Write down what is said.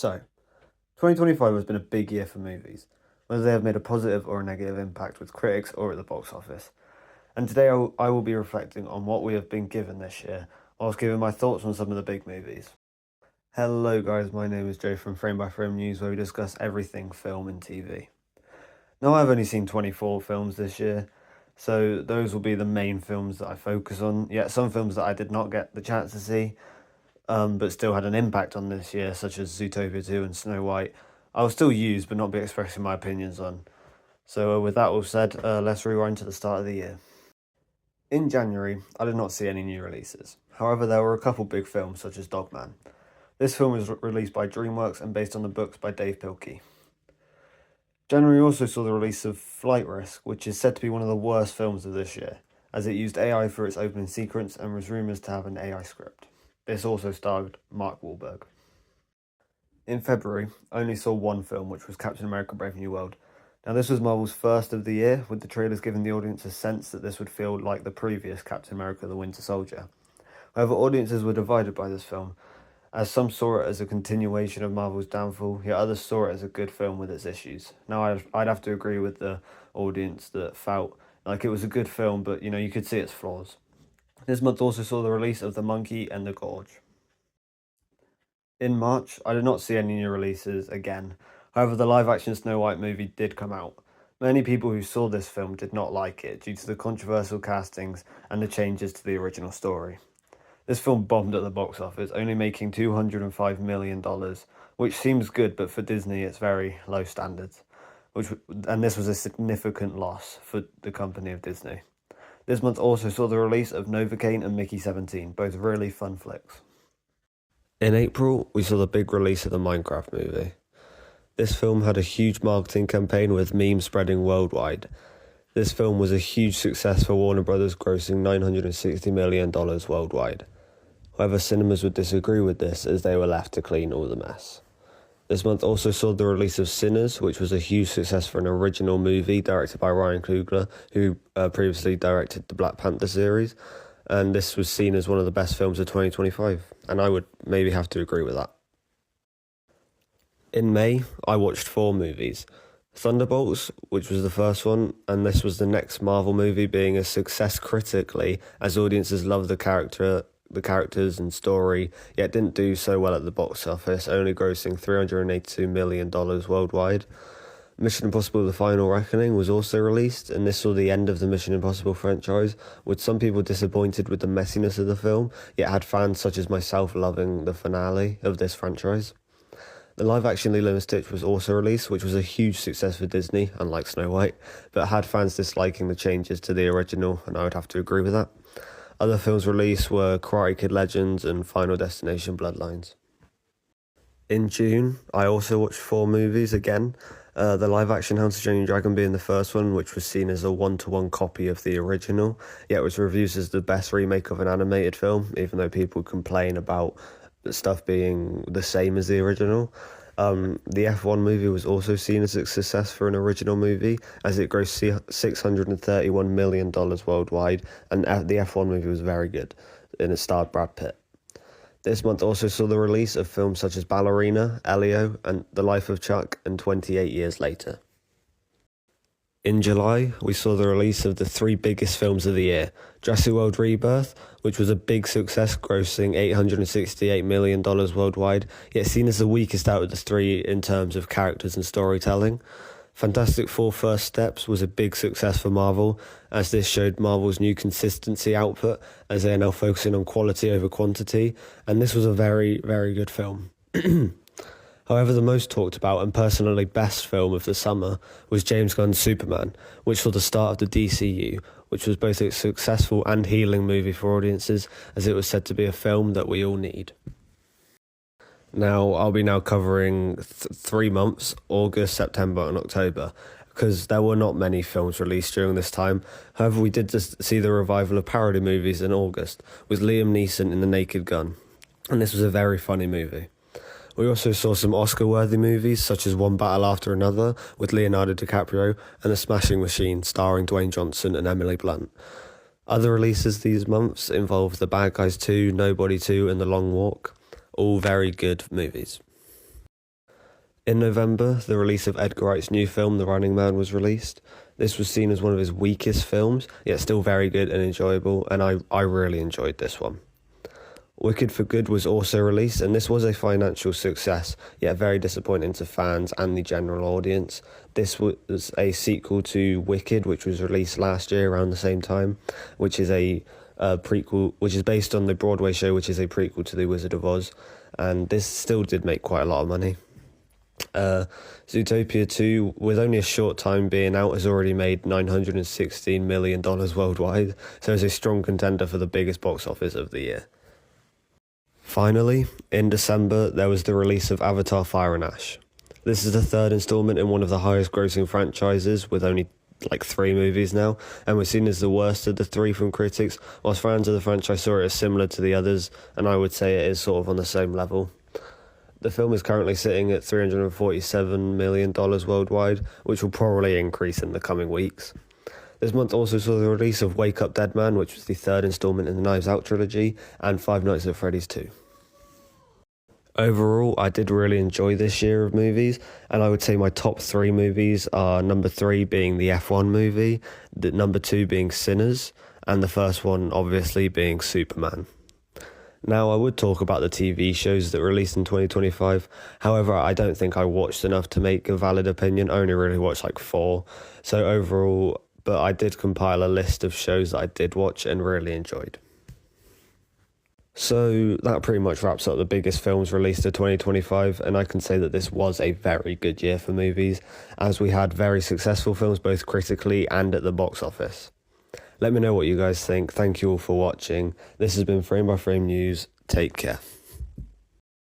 So, 2025 has been a big year for movies, whether they have made a positive or a negative impact with critics or at the box office. And today I will be reflecting on what we have been given this year, whilst giving my thoughts on some of the big movies. Hello guys, my name is Joe from Frame by Frame News, where we discuss everything film and TV. Now I've only seen 24 films this year, so those will be the main films that I focus on, yet some films that I did not get the chance to see, but still had an impact on this year, such as Zootopia 2 and Snow White, I will still use but not be expressing my opinions on. So with that all said, let's rewind to the start of the year. In January, I did not see any new releases. However, there were a couple big films such as Dogman. This film was released by DreamWorks and based on the books by Dave Pilkey. January also saw the release of Flight Risk, which is said to be one of the worst films of this year, as it used AI for its opening sequence and was rumoured to have an AI script. This also starred Mark Wahlberg. In February, I only saw one film, which was Captain America Brave New World. Now this was Marvel's first of the year, with the trailers giving the audience a sense that this would feel like the previous Captain America the Winter Soldier. However, audiences were divided by this film, as some saw it as a continuation of Marvel's downfall, yet others saw it as a good film with its issues. Now I'd have to agree with the audience that felt like it was a good film, but you could see its flaws. This month also saw the release of The Monkey and the Gorge. In March, I did not see any new releases again. However, the live-action Snow White movie did come out. Many people who saw this film did not like it due to the controversial castings and the changes to the original story. This film bombed at the box office, only making $205 million, which seems good, but for Disney it's very low standards. And this was a significant loss for the company of Disney. This month also saw the release of Novocaine and Mickey 17, both really fun flicks. In April, we saw the big release of the Minecraft movie. This film had a huge marketing campaign with memes spreading worldwide. This film was a huge success for Warner Brothers, grossing $960 million worldwide. However, cinemas would disagree with this as they were left to clean all the mess. This month also saw the release of Sinners, which was a huge success for an original movie directed by Ryan Coogler, who previously directed the Black Panther series, and this was seen as one of the best films of 2025, and I would maybe have to agree with that. In May, I watched 4 movies. Thunderbolts, which was the first one, and this was the next Marvel movie, being a success critically, as audiences loved the characters and story, yet didn't do so well at the box office, only grossing $382 million worldwide. Mission Impossible The Final Reckoning was also released, and this saw the end of the Mission Impossible franchise, with some people disappointed with the messiness of the film, yet had fans such as myself loving the finale of this franchise. The live-action Lilo and Stitch was also released, which was a huge success for Disney, unlike Snow White, but had fans disliking the changes to the original, and I would have to agree with that. Other films released were Karate Kid Legends and Final Destination Bloodlines. In June, I also watched 4 movies again. The live-action How to Train Your Dragon being the first one, which was seen as a one-to-one copy of the original, yet was reviewed as the best remake of an animated film, even though people complain about stuff being the same as the original. The F1 movie was also seen as a success for an original movie, as it grossed $631 million worldwide, and the F1 movie was very good, and it starred Brad Pitt. This month also saw the release of films such as Ballerina, Elio, and The Life of Chuck, and 28 Years Later. In July, we saw the release of the 3 biggest films of the year. Jurassic World Rebirth, which was a big success, grossing $868 million worldwide, yet seen as the weakest out of the 3 in terms of characters and storytelling. Fantastic Four First Steps was a big success for Marvel, as this showed Marvel's new consistency output, as they are now focusing on quality over quantity, and this was a very, very good film. However, the most talked about and personally best film of the summer was James Gunn's Superman, which saw the start of the DCU, which was both a successful and healing movie for audiences, as it was said to be a film that we all need. Now, I'll be covering 3 months, August, September and October, because there were not many films released during this time. However, we did just see the revival of parody movies in August, with Liam Neeson in The Naked Gun, and this was a very funny movie. We also saw some Oscar-worthy movies, such as One Battle After Another, with Leonardo DiCaprio, and The Smashing Machine, starring Dwayne Johnson and Emily Blunt. Other releases these months involve The Bad Guys 2, Nobody 2, and The Long Walk. All very good movies. In November, the release of Edgar Wright's new film, The Running Man, was released. This was seen as one of his weakest films, yet still very good and enjoyable, and I really enjoyed this one. Wicked for Good was also released, and this was a financial success, yet very disappointing to fans and the general audience. This was a sequel to Wicked, which was released last year around the same time, which is a prequel, which is based on the Broadway show, which is a prequel to The Wizard of Oz, and this still did make quite a lot of money. Zootopia 2, with only a short time being out, has already made $916 million worldwide, so it's a strong contender for the biggest box office of the year. Finally, in December, there was the release of Avatar: Fire and Ash. This is the third installment in one of the highest grossing franchises, with only like 3 movies now, and was seen as the worst of the 3 from critics, whilst fans of the franchise saw it as similar to the others, and I would say it is sort of on the same level. The film is currently sitting at $347 million worldwide, which will probably increase in the coming weeks. This month also saw the release of Wake Up Dead Man, which was the third installment in the Knives Out trilogy, and Five Nights at Freddy's 2. Overall, I did really enjoy this year of movies, and I would say my top 3 movies are number 3 being the F1 movie, number 2 being Sinners, and the first one obviously being Superman. Now, I would talk about the TV shows that released in 2025, however, I don't think I watched enough to make a valid opinion. I only really watched like 4, so overall, but I did compile a list of shows that I did watch and really enjoyed. So that pretty much wraps up the biggest films released of 2025, and I can say that this was a very good year for movies, as we had very successful films both critically and at the box office. Let me know what you guys think. Thank you all for watching. This has been Frame by Frame News. Take care.